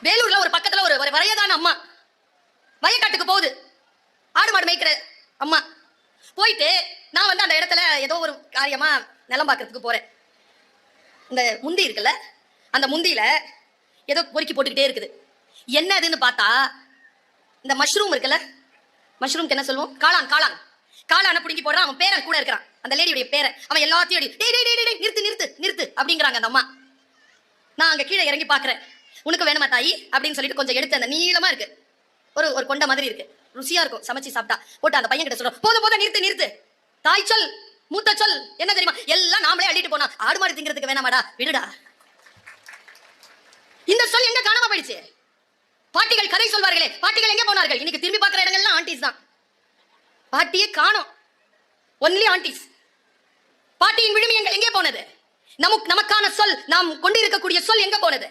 வேலூர்ல ஒரு பக்கத்துல ஒரு வயதான அம்மா வயக்காட்டுக்கு போகுது. ஆடு மாடு மேய்க்கிற அம்மா போயிட்டு, நான் வந்து அந்த இடத்துல ஏதோ ஒரு காரியமா நிலம் பார்க்கறதுக்கு போறேன். இந்த முந்தி இருக்குல்ல, அந்த முந்தியில ஏதோ பொறுக்கி போட்டுக்கிட்டே இருக்குது. என்ன அதுன்னு பார்த்தா, இந்த மஷ்ரூம் இருக்குல்ல, மஷ்ரூம்க்கு என்ன சொல்லுவோம்? காளான். காளான் காளான பிடுங்கி போடுறான். அவன் பேரன் கூட இருக்கிறான், அந்த லேடியுடைய பேரன். அவன் எல்லாத்தையும் நிறுத்து நிறுத்து நிறுத்து அப்படிங்கிறாங்க அந்த அம்மா. நான் அங்க கீழே இறங்கி பாக்குறேன். உனக்கு வேணுமா தாயி அப்படின்னு சொல்லிட்டு கொஞ்சம் எடுத்து, அந்த நீளமா இருக்கு, ஒரு கொண்ட மாதிரி இருக்கு, ருசியா இருக்கும், சமைச்சு சாப்பிட்டா. போட்டு அந்த பையன் கிட்ட சொல்றோம், போதும் போதும் நிறுத்து நிறுத்து, தாய் சொல் மூத்த சொல் என்ன தெரியுமா, எல்லாம் நாமளே அள்ளிட்டு போனா ஆடு மாடு திங்கிறதுக்கு வேணாமாடா, விடுடா. இந்த சொல் எங்க காணாம போயிடுச்சு? பாட்டிகள் கதை சொல்வார்களே, பாட்டிகள் எங்க போனார்கள்? இன்னைக்கு திரும்பி பார்க்கிற இடங்கள்லாம் ஆண்டிஸ் தான். பாட்டியே காணோம், ஒன்லி ஆண்டிஸ். பாட்டியின் விழுமி எங்கே போனது? நமக்கான சொல், நாம் கொண்டு இருக்கக்கூடிய சொல் எங்க போனது?